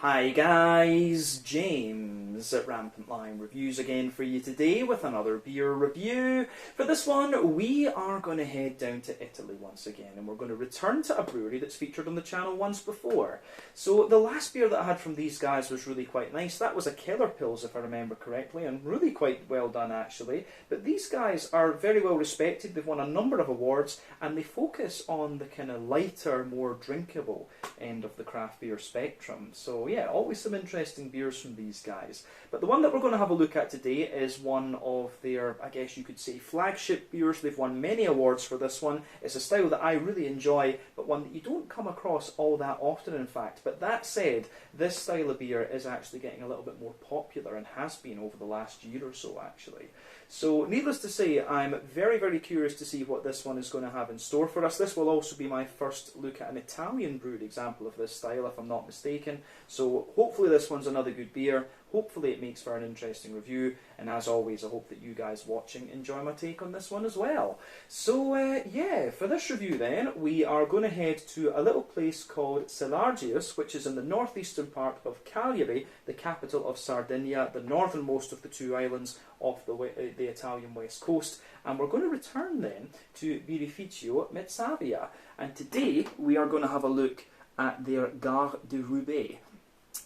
Hi guys, James at RampantLionReviews again for you today with another beer review. For this one, we are going to head down to Italy once again, and we're going to return to a brewery that's featured on the channel once before. So the last beer that I had from these guys was really quite nice. That was a Keller Pils, if I remember correctly, and really quite well done actually. But these guys are very well respected. They've won a number of awards, and they focus on the kind of lighter, more drinkable end of the craft beer spectrum. So yeah, always some interesting beers from these guys. But the one that we're going to have a look at today is one of their, I guess you could say, flagship beers. They've won many awards for this one. It's a style that I really enjoy, but one that you don't come across all that often, in fact. But that said, this style of beer is actually getting a little bit more popular and has been over the last year or so, actually. So, needless to say, I'm very, very curious to see what this one is going to have in store for us. This will also be my first look at an Italian brewed example of this style, if I'm not mistaken. So, hopefully this one's another good beer. Hopefully it makes for an interesting review, and as always I hope that you guys watching enjoy my take on this one as well. So yeah, for this review then, we are going to head to a little place called Selargius, which is in the northeastern part of Cagliari, the capital of Sardegna, the northernmost of the two islands off the Italian west coast. And we're going to return then to Birrificio Mezzavia, and today we are going to have a look at their Gare De Roubaix.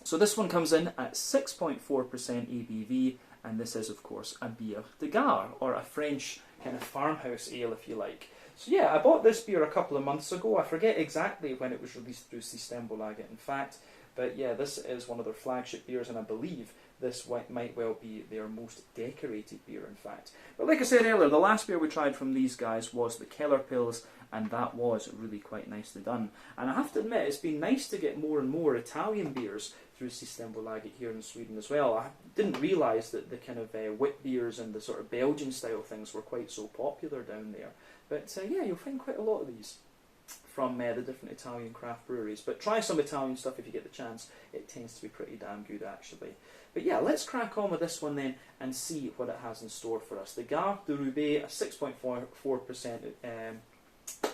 So this one comes in at 6.4% ABV, and this is of course a Biere de Gare, or a French kind of farmhouse ale if you like. So yeah, I bought this beer a couple of months ago. I forget exactly when it was released through Systembolaget in fact, but yeah, this is one of their flagship beers, and I believe this might well be their most decorated beer in fact. But like I said earlier, the last beer we tried from these guys was the Keller Pils, and that was really quite nicely done. And I have to admit, it's been nice to get more and more Italian beers through Systembolaget here in Sweden as well. I didn't realise that the kind of wit beers and the sort of Belgian style things were quite so popular down there. But yeah, you'll find quite a lot of these from the different Italian craft breweries. But try some Italian stuff if you get the chance. It tends to be pretty damn good actually. But yeah, let's crack on with this one then and see what it has in store for us. The Gare De Roubaix, a 6.4%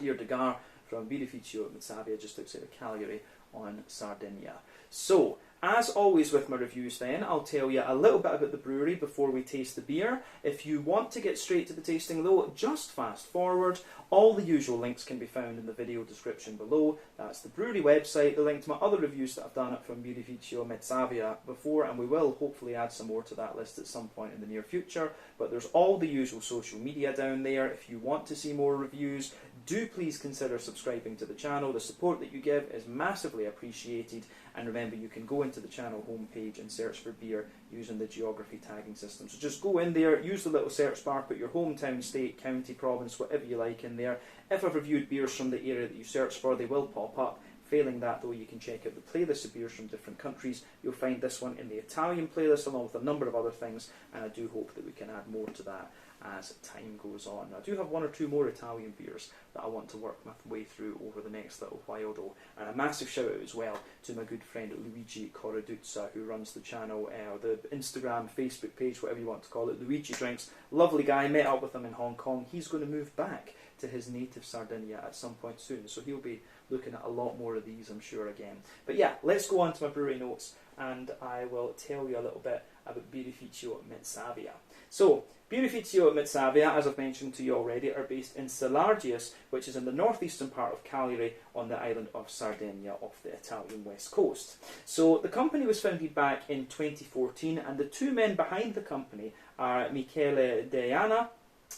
Biere de Gare from Birrificio Mezzavia, just outside of Cagliari on Sardegna. So, as always with my reviews then, I'll tell you a little bit about the brewery before we taste the beer. If you want to get straight to the tasting though, just fast forward. All the usual links can be found in the video description below. That's the brewery website, the link to my other reviews that I've done from Birrificio Mezzavia before, and we will hopefully add some more to that list at some point in the near future. But there's all the usual social media down there. If you want to see more reviews, do please consider subscribing to the channel. The support that you give is massively appreciated. And remember, you can go into the channel homepage and search for beer using the geography tagging system. So just go in there, use the little search bar, put your hometown, state, county, province, whatever you like in there. If I've reviewed beers from the area that you search for, they will pop up. Failing that though, you can check out the playlist of beers from different countries. You'll find this one in the Italian playlist along with a number of other things, and I do hope that we can add more to that as time goes on. I do have one or two more Italian beers that I want to work my way through over the next little while though. And a massive shout out as well to my good friend Luigi Corraduzza, who runs the channel, the Instagram, Facebook page, whatever you want to call it, Luigi Drinks. Lovely guy, met up with him in Hong Kong. He's going to move back to his native Sardinia at some point soon, so he'll be looking at a lot more of these, I'm sure, again. But yeah, let's go on to my brewery notes, and I will tell you a little bit about Birrificio Mezzavia. So, Birrificio Mezzavia, as I've mentioned to you already, are based in Selargius, which is in the northeastern part of Cagliari on the island of Sardegna off the Italian west coast. So the company was founded back in 2014, and the two men behind the company are Michele Deana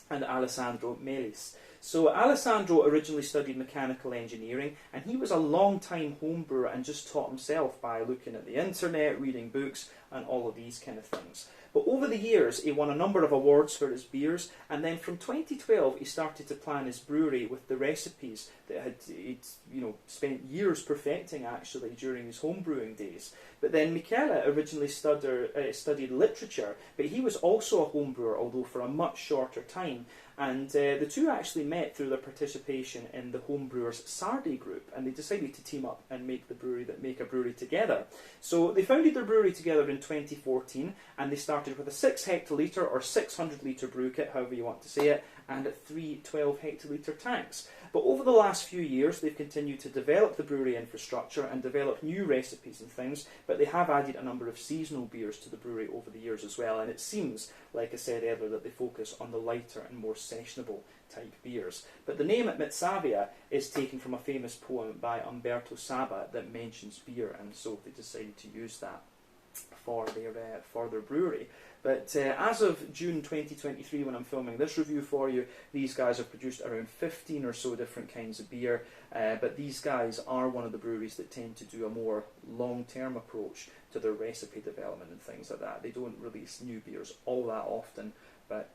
and Alessandro Melis. So Alessandro originally studied mechanical engineering, and he was a long-time home brewer and just taught himself by looking at the internet, reading books, and all of these kind of things. But over the years, he won a number of awards for his beers, and then from 2012, he started to plan his brewery with the recipes that he'd spent years perfecting actually during his home brewing days. But then Michele originally studied literature, but he was also a home brewer, although for a much shorter time. And the two actually met through their participation in the homebrewers Sardi group, and they decided to team up and make a brewery together. So they founded their brewery together in 2014, and they started with a 6 hectolitre or 600 litre brew kit, however you want to say it, and 3 12-hectolitre tanks. But over the last few years, they've continued to develop the brewery infrastructure and develop new recipes and things, but they have added a number of seasonal beers to the brewery over the years as well, and it seems, like I said earlier, that they focus on the lighter and more sessionable type beers. But the name Mezzavia is taken from a famous poem by Umberto Saba that mentions beer, and so they decided to use that for their brewery. But as of June 2023, when I'm filming this review for you, these guys have produced around 15 or so different kinds of beer. But these guys are one of the breweries that tend to do a more long-term approach to their recipe development and things like that. They don't release new beers all that often, but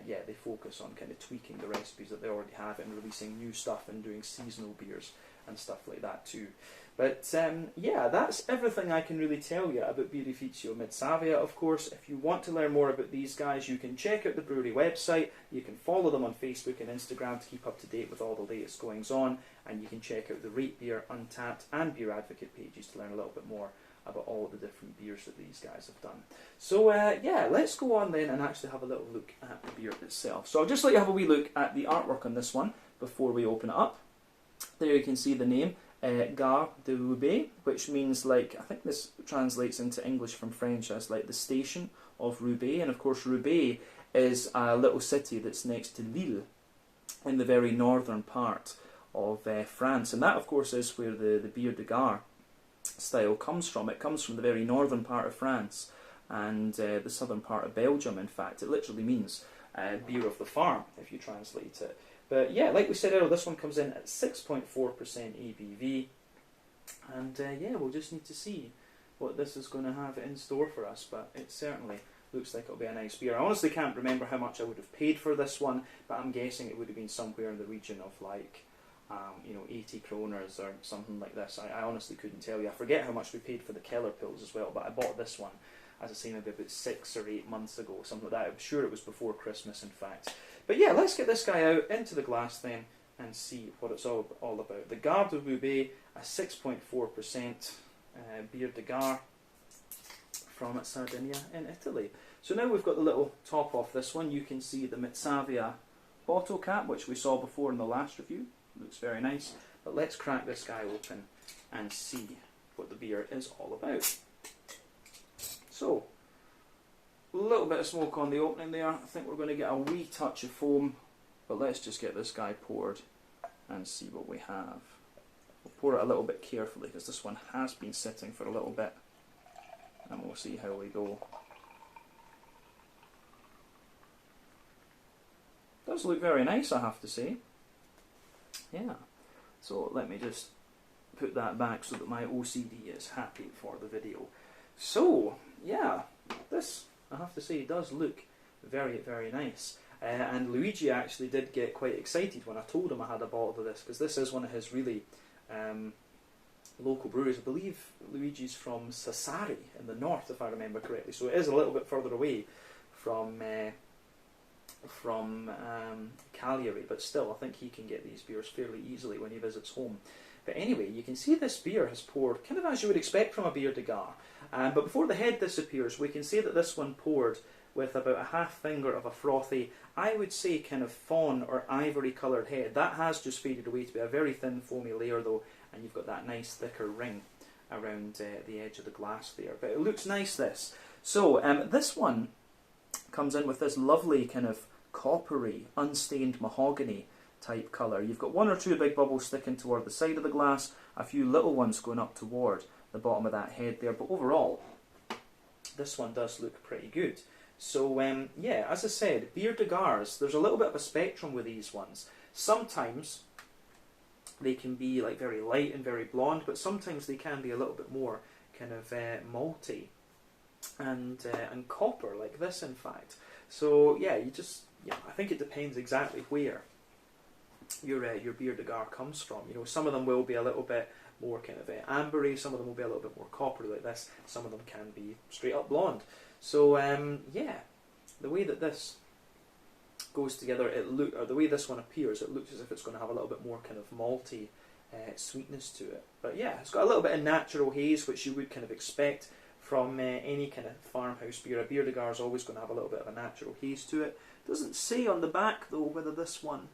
yeah, they focus on kind of tweaking the recipes that they already have and releasing new stuff and doing seasonal beers and stuff like that too. But yeah, that's everything I can really tell you about Birrificio Mezzavia. Of course, if you want to learn more about these guys, you can check out the brewery website, you can follow them on Facebook and Instagram to keep up to date with all the latest goings on, and you can check out the Rate Beer, Untappd and Beer Advocate pages to learn a little bit more about all of the different beers that these guys have done. So yeah, let's go on then and actually have a little look at the beer itself. So I'll just let you have a wee look at the artwork on this one before we open it up. There you can see the name. Gare De Roubaix, which means, like, I think this translates into English from French as like the station of Roubaix, and of course Roubaix is a little city that's next to Lille in the very northern part of France, and that of course is where the Biere de Gare style comes from. It comes from the very northern part of France and the southern part of Belgium. In fact, it literally means beer of the farm if you translate it. But yeah, like we said earlier, this one comes in at 6.4% ABV, and yeah, we'll just need to see what this is going to have in store for us, but it certainly looks like it'll be a nice beer. I honestly can't remember how much I would have paid for this one, but I'm guessing it would have been somewhere in the region of like, you know, 80 kroners or something like this. I honestly couldn't tell you. I forget how much we paid for the Keller Pills as well, but I bought this one, as I say, maybe about 6 or 8 months ago, something like that. I'm sure it was before Christmas, in fact. But yeah, let's get this guy out into the glass then and see what it's all about. The Gare De Roubaix, a 6.4% Biere de Gare from Sardegna in Italy. So now we've got the little top off this one. You can see the Mezzavia bottle cap, which we saw before in the last review. Looks very nice. But let's crack this guy open and see what the beer is all about. So, a little bit of smoke on the opening there. I think we're going to get a wee touch of foam, but let's just get this guy poured and see what we have. We'll pour it a little bit carefully because this one has been sitting for a little bit, and we'll see how we go. Does look very nice, I have to say. Yeah, so let me just put that back so that my OCD is happy for the video. So, yeah, this, I have to say, does look very, very nice. And Luigi actually did get quite excited when I told him I had a bottle of this, because this is one of his really local breweries. I believe Luigi's from Sassari in the north, if I remember correctly, so it is a little bit further away from Cagliari, but still I think he can get these beers fairly easily when he visits home. But anyway, you can see this beer has poured kind of as you would expect from a Biere de Gare. But before the head disappears, we can see that this one poured with about a half finger of a frothy, I would say kind of fawn or ivory coloured head. That has just faded away to be a very thin foamy layer though, and you've got that nice thicker ring around the edge of the glass there. But it looks nice, this. So this one comes in with this lovely kind of coppery, unstained mahogany type colour. You've got 1 or 2 big bubbles sticking toward the side of the glass, a few little ones going up toward the bottom of that head there, but overall this one does look pretty good. So yeah, as I said, Biere de Gares, there's a little bit of a spectrum with these ones. Sometimes they can be like very light and very blonde, but sometimes they can be a little bit more kind of malty and copper, like this in fact. So yeah, I think it depends exactly where your Biere de Gare comes from. You know, some of them will be a little bit more kind of ambery, some of them will be a little bit more coppery like this, some of them can be straight up blonde. So yeah, the way that this goes together, or the way this one appears, it looks as if it's going to have a little bit more kind of malty sweetness to it. But yeah, it's got a little bit of natural haze, which you would kind of expect from any kind of farmhouse beer. A Biere de Gare is always going to have a little bit of a natural haze to it. Doesn't say on the back though whether this one,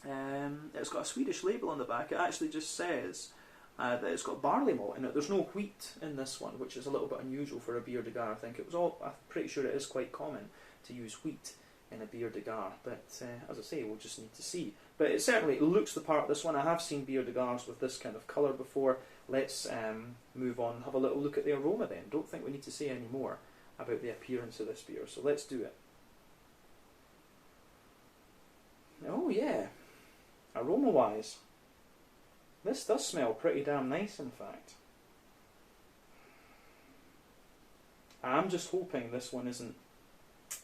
it's got a Swedish label on the back. It actually just says that it's got barley malt in it. There's no wheat in this one, which is a little bit unusual for a Biere de Gare. I'm pretty sure it is quite common to use wheat in a Biere de Gare, but as I say, we'll just need to see. But it certainly looks the part, this one. I have seen Biere de Gares with this kind of colour before. Let's move on, have a little look at the aroma then. Don't think we need to say any more about the appearance of this beer, so let's do it. Oh yeah, aroma wise, this does smell pretty damn nice, in fact. I'm just hoping this one isn't,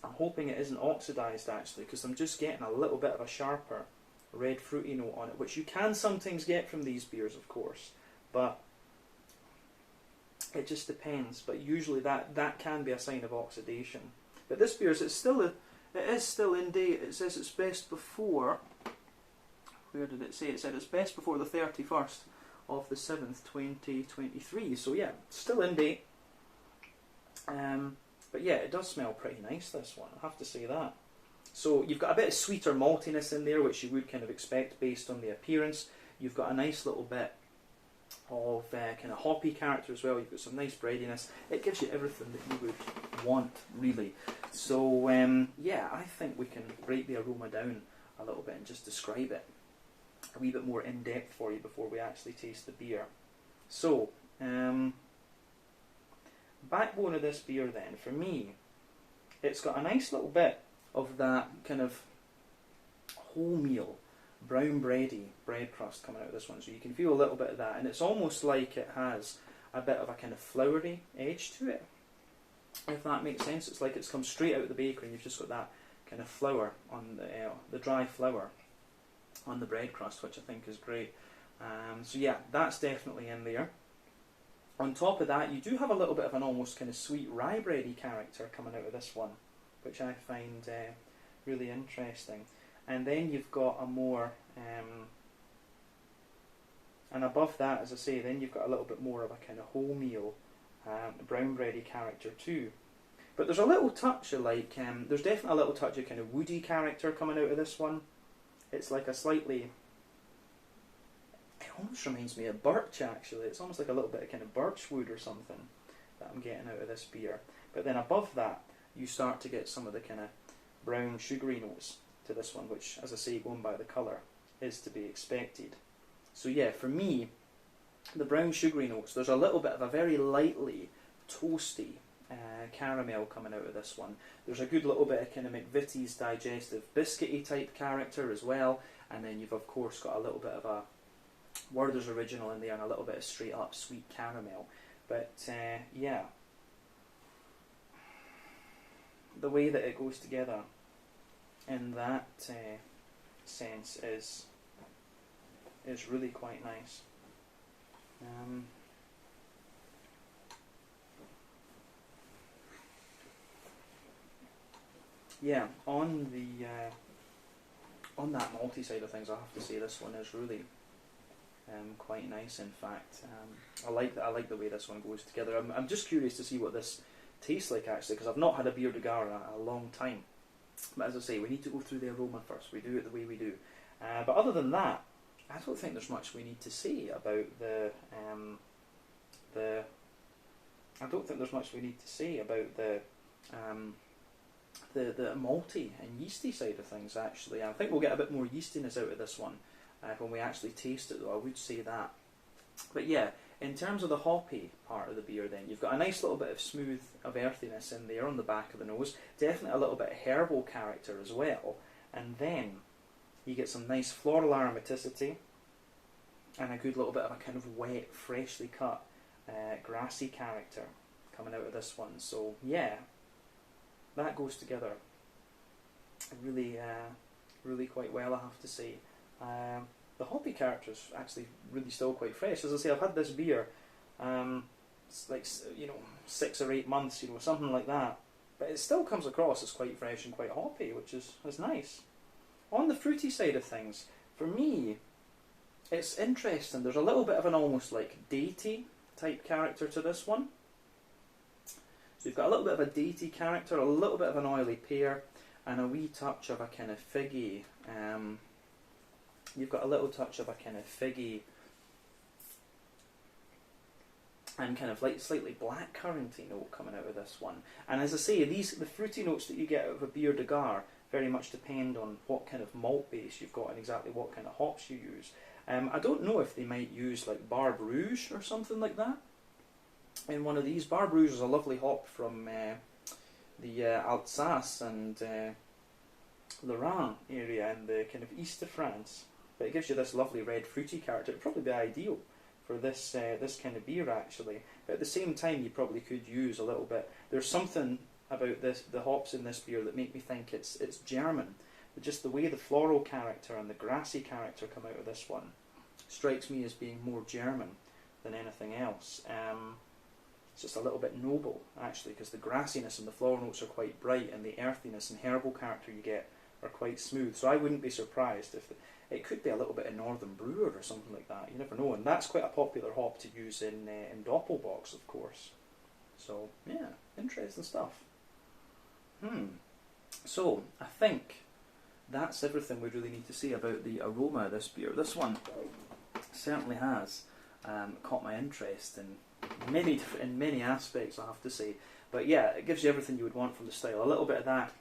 I'm hoping it isn't oxidised actually, because I'm just getting a little bit of a sharper red fruity note on it, which you can sometimes get from these beers, of course, but it just depends. But usually that can be a sign of oxidation. But this beer, it is still in date. It says it's best before, where did it say? It said it's best before the 31st of the 7th, 2023. So yeah, still in date. But yeah, it does smell pretty nice, this one, I have to say that. So you've got a bit of sweeter maltiness in there, which you would kind of expect based on the appearance. You've got a nice little bit of kind of hoppy character as well. You've got some nice breadiness. It gives you everything that you would want, really. So yeah, I think we can break the aroma down a little bit and just describe it a wee bit more in depth for you before we actually taste the beer. So, backbone of this beer then, for me, it's got a nice little bit of that kind of wholemeal, brown bready bread crust coming out of this one. So you can feel a little bit of that, and it's almost like it has a bit of a kind of floury edge to it, if that makes sense. It's like it's come straight out of the bakery and you've just got that kind of flour on the dry flour on the bread crust, which I think is great. So yeah, that's definitely in there. On top of that, you do have a little bit of an almost kind of sweet rye bready character coming out of this one, which I find really interesting. And then you've got a more, and above that, as I say, then you've got a little bit more of a kind of wholemeal, brown bready character too. But there's a little touch of like, there's definitely a little touch of kind of woody character coming out of this one. It's like a slightly, it almost reminds me of birch actually. It's almost like a little bit of kind of birch wood or something that I'm getting out of this beer. But then above that, you start to get some of the kind of brown sugary notes to this one, which, as I say, going by the colour, is to be expected. So yeah, for me, the brown sugary notes, there's a little bit of a very lightly toasty caramel coming out of this one. There's a good little bit of kind of McVitie's digestive biscuity type character as well, and then you've of course got a little bit of a Werther's Original in there and a little bit of straight up sweet caramel. But yeah, the way that it goes together in that sense is really quite nice. Yeah, on that malty side of things, I have to say this one is really quite nice. In fact, I like the way this one goes together. I'm just curious to see what this tastes like actually, because I've not had a Biere de Gare in a long time. But as I say, we need to go through the aroma first. We do it the way we do. But other than that, I don't think there's much we need to say about the malty and yeasty side of things actually. I think we'll get a bit more yeastiness out of this one when we actually taste it though, I would say that. But yeah, in terms of the hoppy part of the beer then, you've got a nice little bit of smooth of earthiness in there on the back of the nose, definitely a little bit of herbal character as well, and then you get some nice floral aromaticity and a good little bit of a kind of wet, freshly cut, grassy character coming out of this one. So yeah, that goes together really, really quite well, I have to say. The hoppy character is actually really still quite fresh. As I say, I've had this beer, it's like 6 or 8 months, something like that. But it still comes across as quite fresh and quite hoppy, which is nice. On the fruity side of things, for me, it's interesting. There's a little bit of an almost like datey type character to this one. So you've got a little bit of a datey character, a little bit of an oily pear, and a wee touch of a kind of figgy. You've got a little touch of a kind of figgy and kind of like slightly blackcurranty note coming out of this one. And as I say, the fruity notes that you get out of a Biere de Gare very much depend on what kind of malt base you've got and exactly what kind of hops you use. I don't know if they might use like Barbe Rouge or something like that in one of these. Barbe Rouge is a lovely hop from the Alsace and Lorraine area in the kind of east of France. But it gives you this lovely red fruity character. It'd probably be ideal for this this kind of beer actually. But at the same time, you probably could use a little bit. There's something about the hops in this beer that make me think it's German. But just the way the floral character and the grassy character come out of this one strikes me as being more German than anything else. It's just a little bit noble actually, because the grassiness and the floral notes are quite bright, and the earthiness and herbal character you get are quite smooth. So I wouldn't be surprised if it could be a little bit of Northern Brewer or something like that. You never know, and that's quite a popular hop to use in Doppelbox, of course. So yeah, interesting stuff. So I think that's everything we really need to say about the aroma of this beer. This one certainly has caught my interest in many aspects, I have to say. But yeah, it gives you everything you would want from the style. A little bit of that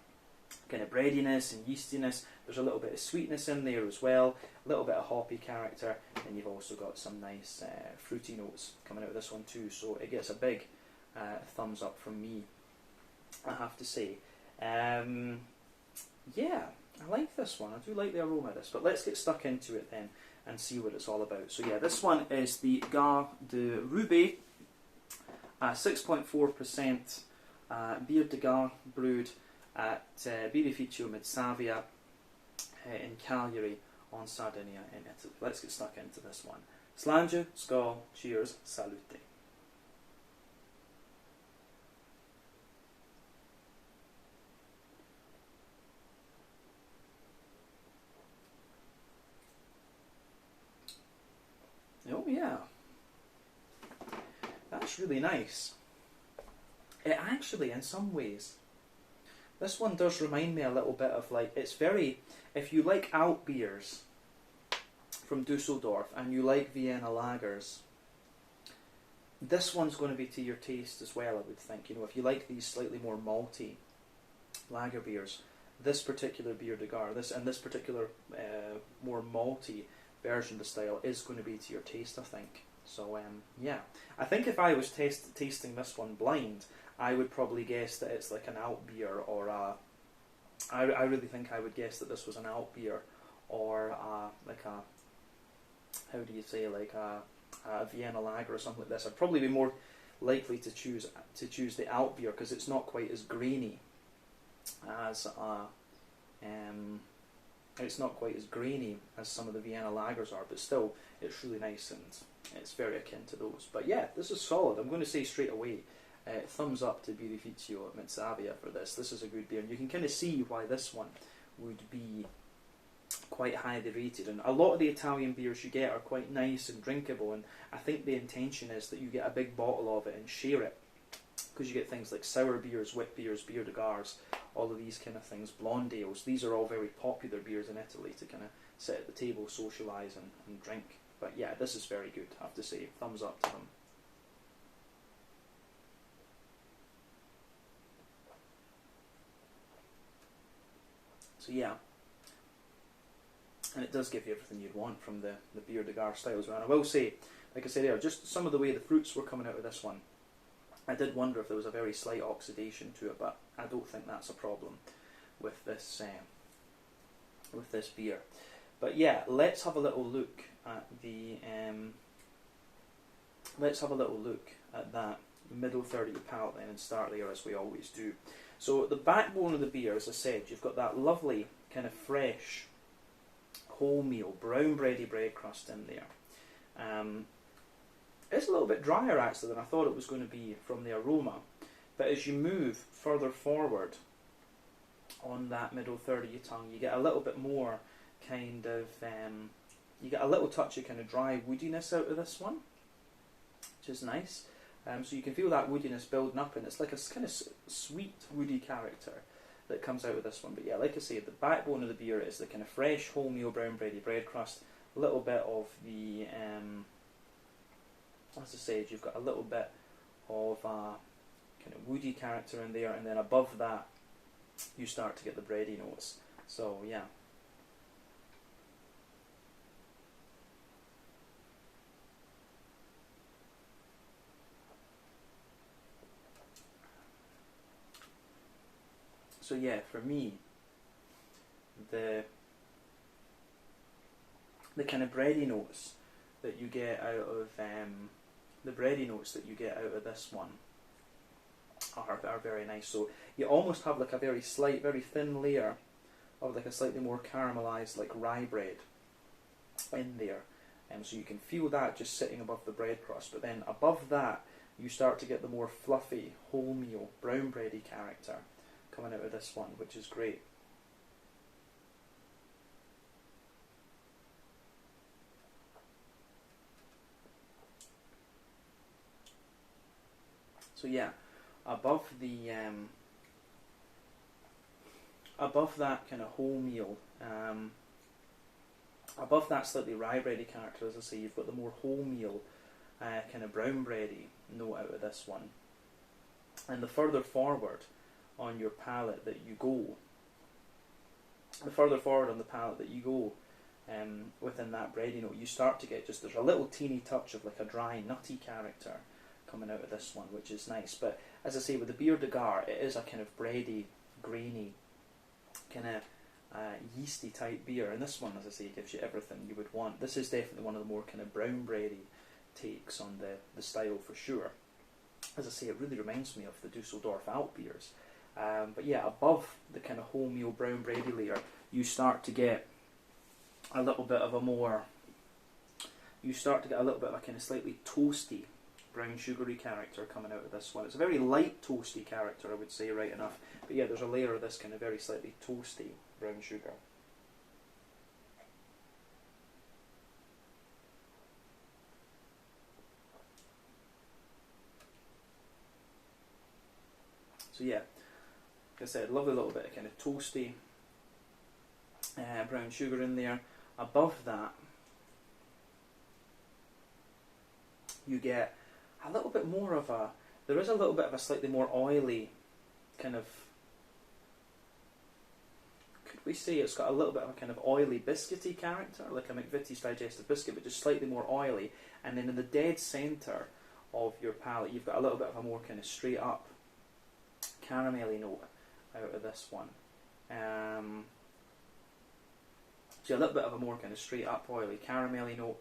kind of breadiness and yeastiness. There's a little bit of sweetness in there as well. A little bit of hoppy character, and you've also got some nice fruity notes coming out of this one too. So it gets a big thumbs up from me, I have to say. Yeah, I like this one. I do like the aroma of this. But let's get stuck into it then and see what it's all about. So yeah, this one is the Gare De Roubaix, 6.4% Biere de Gare, brewed at Birrificio Mezzavia in Cagliari on Sardegna in Italy. Let's get stuck into this one. Slange, skål, cheers, salute. Oh yeah, that's really nice. It actually, in some ways, this one does remind me a little bit of like, it's very, if you like Alt beers from Dusseldorf and you like Vienna lagers, this one's going to be to your taste as well, I would think. You know, if you like these slightly more malty lager beers, this particular Biere de Gare, this particular more malty version of the style is going to be to your taste, I think. So yeah, I think if I was tasting this one blind, I would probably guess that it's like an Alt beer, or I really think I would guess that this was an Alt beer, or like a, how do you say, like a Vienna lager or something like this. I'd probably be more likely to choose the Alt beer, because it's not quite as grainy as it's not quite as grainy as some of the Vienna lagers are, but still it's really nice and it's very akin to those. But yeah, this is solid. I'm going to say straight away, thumbs up to Birrificio Mezzavia for this. This is a good beer, and you can kind of see why this one would be quite highly rated. And a lot of the Italian beers you get are quite nice and drinkable, and I think the intention is that you get a big bottle of it and share it, because you get things like sour beers, wit beers, Biere de Gares, all of these kind of things, blonde ales. These are all very popular beers in Italy to kind of sit at the table, socialise and drink. But yeah, this is very good, I have to say. Thumbs up to them. So yeah, and it does give you everything you'd want from the Biere de Gare style as well. And I will say, like I said earlier, just some of the way the fruits were coming out of this one, I did wonder if there was a very slight oxidation to it, but I don't think that's a problem with this beer. But yeah, let's have a little look at the that middle third of your palate then, and start there as we always do. So the backbone of the beer, as I said, you've got that lovely kind of fresh wholemeal brown bready bread crust in there. It's a little bit drier actually than I thought it was going to be from the aroma, but as you move further forward on that middle third of your tongue, you get a little bit more kind of, you get a little touch of kind of dry woodiness out of this one, which is nice. So you can feel that woodiness building up, and it's like a kind of sweet woody character that comes out of this one. But yeah, like I say, the backbone of the beer is the kind of fresh wholemeal brown bready bread crust, a little bit of the, as I said, you've got a little bit of a kind of woody character in there, and then above that you start to get the bready notes. So yeah. So yeah, for me, the kind of bready notes that you get out of this one are very nice. So you almost have like a very slight, very thin layer of like a slightly more caramelized like rye bread in there, and so you can feel that just sitting above the bread crust. But then above that, you start to get the more fluffy wholemeal brown bready character coming out of this one, which is great. So yeah, above that kind of wholemeal, above that slightly rye bready character, as I say, you've got the more wholemeal kind of brown bready note out of this one. And the further forward on your palate that you go, within that bready note, you start to get there's a little teeny touch of like a dry nutty character coming out of this one, which is nice. But as I say, with the Biere de Gare, it is a kind of bready, grainy, kind of yeasty type beer, and this one, as I say, gives you everything you would want. This is definitely one of the more kind of brown bready takes on the style for sure. As I say, it really reminds me of the Dusseldorf Alt beers. But yeah, above the kind of wholemeal brown bready layer, you start to get a little bit of a kind of slightly toasty brown sugary character coming out of this one. It's a very light toasty character, I would say, right enough. But yeah, there's a layer of this kind of very slightly toasty brown sugar. So yeah, like I said, lovely little bit of kind of toasty brown sugar in there. Above that, you get a little bit more of there is a little bit of a slightly more oily kind of, could we say it's got a little bit of a kind of oily biscuity character, like a McVitie's digestive biscuit, but just slightly more oily. And then in the dead centre of your palate, you've got a little bit of a more kind of straight up caramelly note out of this one. So a little bit of a more kind of straight up oily caramelly note,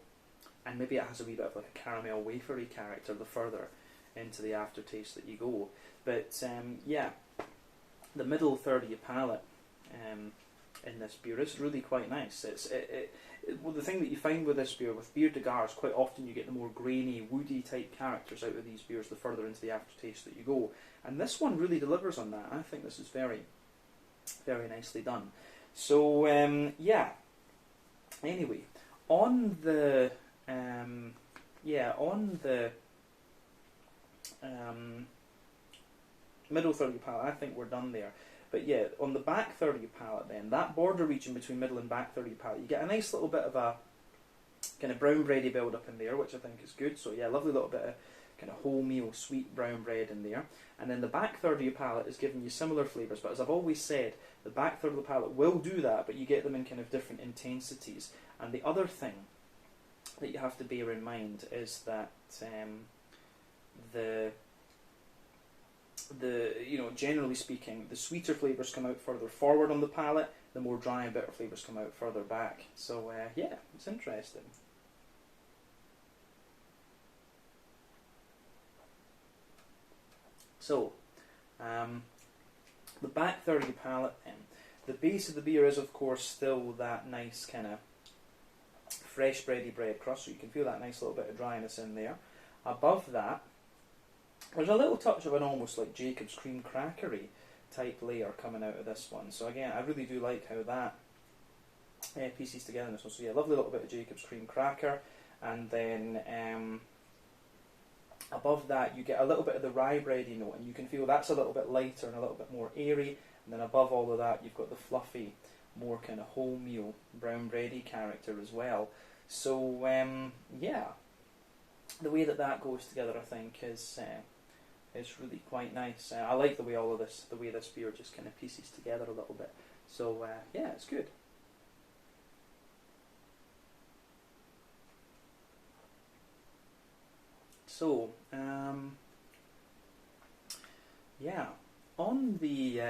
and maybe it has a wee bit of like a caramel wafery character the further into the aftertaste that you go. But yeah, the middle third of your palate in this beer is really quite nice. Well, the thing that you find with this beer, with Biere de Gare, is quite often you get the more grainy, woody type characters out of these beers the further into the aftertaste that you go. And this one really delivers on that. I think this is very, very nicely done. So yeah. Anyway, on the middle third of your palate, I think we're done there. But yeah, on the back third of your palate then, that border region between middle and back third of your palate, you get a nice little bit of a kind of brown bready build up in there, which I think is good. So yeah, lovely little bit of kind of wholemeal sweet brown bread in there. And then the back third of your palate is giving you similar flavours, but as I've always said, the back third of the palate will do that, but you get them in kind of different intensities. And the other thing that you have to bear in mind is that generally speaking, the sweeter flavours come out further forward on the palate, the more dry and bitter flavours come out further back. So yeah, it's interesting. So, the back third of your palate then. The base of the beer is, of course, still that nice kind of fresh bready bread crust, so you can feel that nice little bit of dryness in there. Above that, there's a little touch of an almost like Jacob's cream crackery type layer coming out of this one. So again, I really do like how that pieces together in this one. So yeah, lovely little bit of Jacob's cream cracker, and then Above that, you get a little bit of the rye bready note, and you can feel that's a little bit lighter and a little bit more airy. And then above all of that, you've got the fluffy, more kind of wholemeal brown bready character as well. So yeah, the way that that goes together, I think, is really quite nice. I like the way the way this beer just kind of pieces together a little bit. So yeah, it's good. So yeah, on the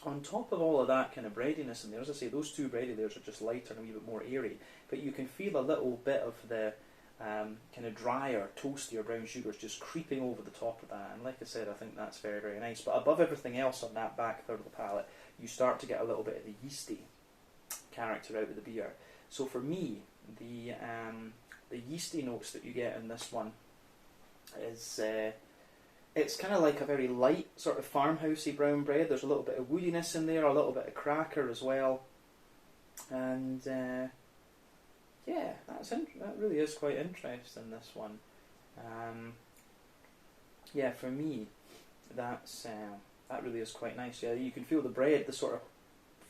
on top of all of that kind of breadiness in there, as I say, those two bready layers are just lighter and a wee bit more airy, but you can feel a little bit of the kind of drier, toastier brown sugars just creeping over the top of that. And like I said, I think that's very, very nice. But above everything else on that back third of the palate, you start to get a little bit of the yeasty character out of the beer. So for me, the yeasty notes that you get in this one is it's kind of like a very light sort of farmhousey brown bread. There's a little bit of woodiness in there, a little bit of cracker as well, and yeah, that really is quite interesting, this one. Yeah, for me, that really is quite nice. Yeah, you can feel the bread, the sort of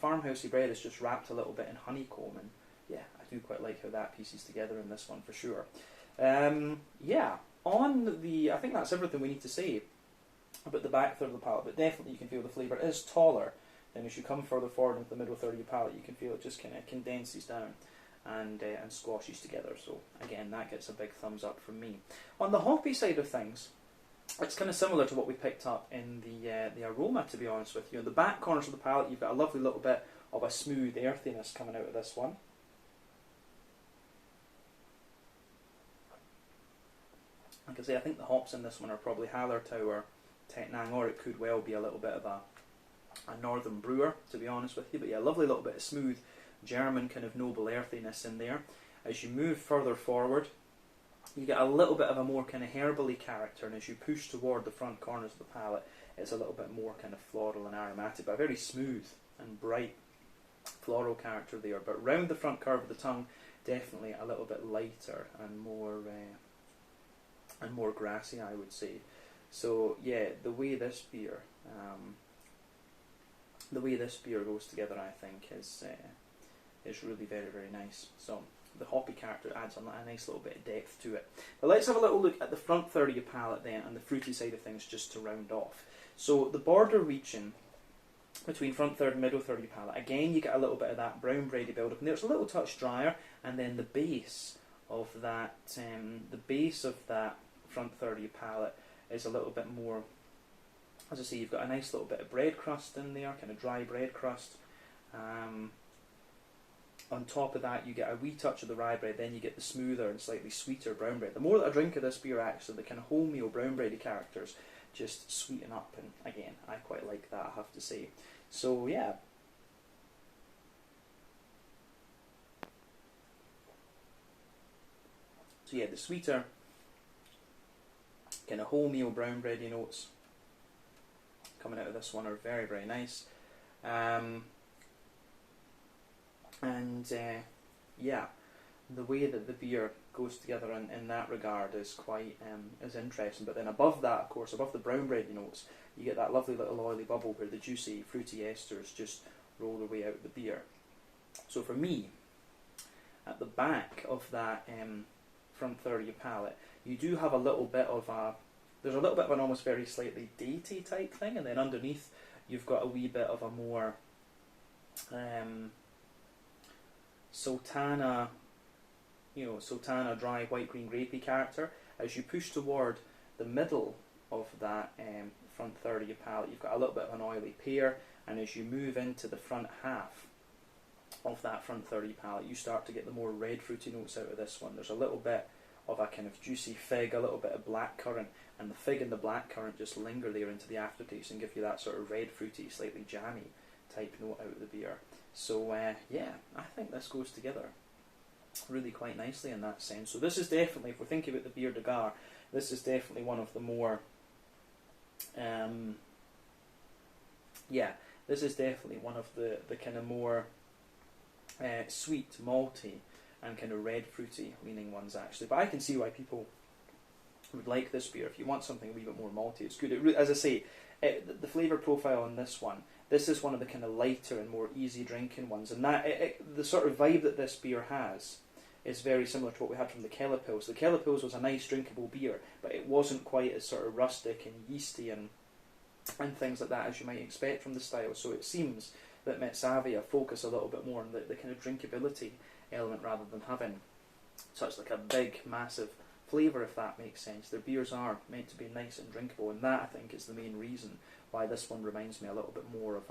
farmhousey bread is just wrapped a little bit in honeycomb, and yeah, I do quite like how that pieces together in this one for sure. Yeah, I think that's everything we need to say about the back third of the palate, but definitely you can feel the flavour is taller, and as you come further forward into the middle third of your palate, you can feel it just kind of condenses down and squashes together. So again, that gets a big thumbs up from me. On the hoppy side of things, it's kind of similar to what we picked up in the aroma, to be honest with you. In the back corners of the palate, you've got a lovely little bit of a smooth earthiness coming out of this one. Like I say, I think the hops in this one are probably Hallertau or Tettnang, or it could well be a little bit of a northern brewer, to be honest with you. But yeah, lovely little bit of smooth German kind of noble earthiness in there. As you move further forward, you get a little bit of a more kind of herbally character, and as you push toward the front corners of the palate, it's a little bit more kind of floral and aromatic, but a very smooth and bright floral character there. But round the front curve of the tongue, definitely a little bit lighter and more grassy, I would say. So yeah, the way this beer goes together, I think, is really very, very nice. So the hoppy character adds a nice little bit of depth to it. But let's have a little look at the front third of your palate then, and the fruity side of things, just to round off. So the border region between front third and middle third of your palate, again you get a little bit of that brown bready build up, and there's a little touch drier, and then the base of that front third of your palate is a little bit more, as I say, you've got a nice little bit of bread crust in there, kind of dry bread crust. On top of that, you get a wee touch of the rye bread, then you get the smoother and slightly sweeter brown bread. The more that I drink of this beer, actually, the kind of wholemeal brown bready characters just sweeten up, and again, I quite like that, I have to say. So yeah. So yeah, the sweeter kind of wholemeal brown bready notes coming out of this one are very, very nice. Yeah, the way that the beer goes together in that regard is quite is interesting. But then above that, of course, above the brown bready notes, you get that lovely little oily bubble where the juicy, fruity esters just roll their way out of the beer. So for me, at the back of that front third of your palate, you do have a little bit of there's a little bit of an almost very slightly datey type thing, and then underneath you've got a wee bit of a more sultana dry white green grapey character. As you push toward the middle of that front third of your palate, you've got a little bit of an oily pear, and as you move into the front half of that front third of your palate, you start to get the more red fruity notes out of this one. There's a little bit of a kind of juicy fig, a little bit of black currant, and the fig and the black currant just linger there into the aftertaste and give you that sort of red fruity, slightly jammy type note out of the beer. So yeah, I think this goes together really quite nicely in that sense. So this is definitely, if we're thinking about the Biere de Gare, this is definitely one of the more this is definitely one of the kind of more sweet, malty and kind of red fruity leaning ones actually. But I can see why people would like this beer. If you want something a wee bit more malty, it's good. As I say, the flavour profile on this one, this is one of the kind of lighter and more easy drinking ones, and the sort of vibe that this beer has is very similar to what we had from the Kellerpils. The Kellerpils was a nice drinkable beer, but it wasn't quite as sort of rustic and yeasty and things like that as you might expect from the style. So it seems that Mezzavia focus a little bit more on the kind of drinkability element rather than having such like a big, massive flavour, if that makes sense. Their beers are meant to be nice and drinkable, and that I think is the main reason why this one reminds me a little bit more of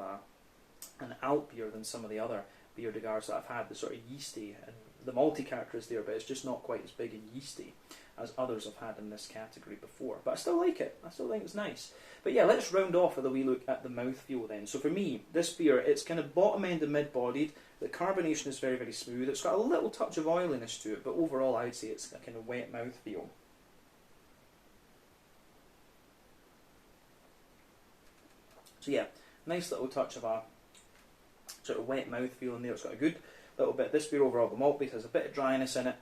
an alt beer than some of the other Biere de Gars that I've had. The sort of yeasty and the malty character is there, but it's just not quite as big and yeasty as others have had in this category before. But I still like it. I still think it's nice. But yeah, let's round off with a wee look at the mouthfeel then. So for me, this beer, it's kind of bottom end and mid-bodied. The carbonation is very, very smooth. It's got a little touch of oiliness to it, but overall I would say it's a kind of wet mouthfeel. So yeah, nice little touch of a sort of wet mouthfeel in there. It's got a good little bit. This beer overall, the malt base has a bit of dryness in it.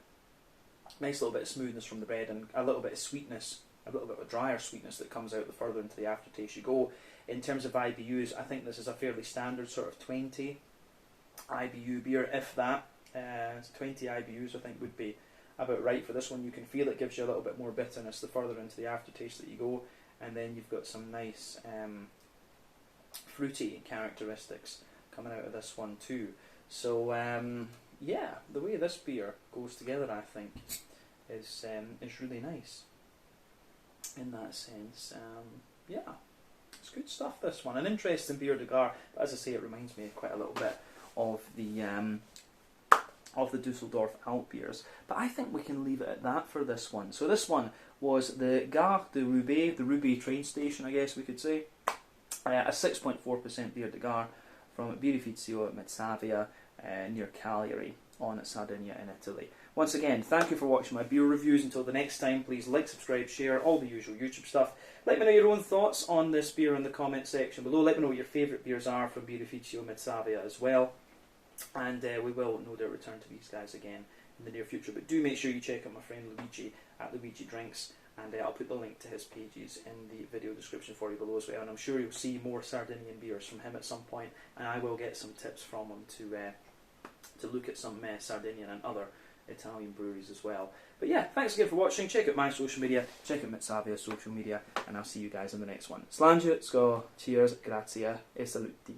Nice little bit of smoothness from the bread and a little bit of sweetness, a little bit of a drier sweetness that comes out the further into the aftertaste you go. In terms of IBUs, I think this is a fairly standard sort of 20 IBU beer, if that. 20 IBUs I think would be about right for this one. You can feel it gives you a little bit more bitterness the further into the aftertaste that you go, and then you've got some nice fruity characteristics coming out of this one too. So yeah, the way this beer goes together, I think, is really nice in that sense. Yeah, it's good stuff, this one. An interesting Biere de Gare, but as I say, it reminds me quite a little bit of the Dusseldorf Alt beers. But I think we can leave it at that for this one. So this one was the Gare De Roubaix, the Roubaix train station, I guess we could say. A 6.4% Biere de Gare from Birrificio Mezzavia near Cagliari on Sardegna in Italy. Once again, thank you for watching my beer reviews. Until the next time, please like, subscribe, share, all the usual YouTube stuff. Let me know your own thoughts on this beer in the comment section below. Let me know what your favourite beers are from Birrificio Mezzavia as well. And we will no doubt return to these guys again in the near future. But do make sure you check out my friend Luigi at Luigi Drinks, and I'll put the link to his pages in the video description for you below as well. And I'm sure you'll see more Sardinian beers from him at some point, and I will get some tips from him to look at some Sardinian and other Italian breweries as well. But yeah, thanks again for watching. Check out my social media, check out Mezzavia's social media, and I'll see you guys in the next one. Selargius, cheers, grazie e saluti.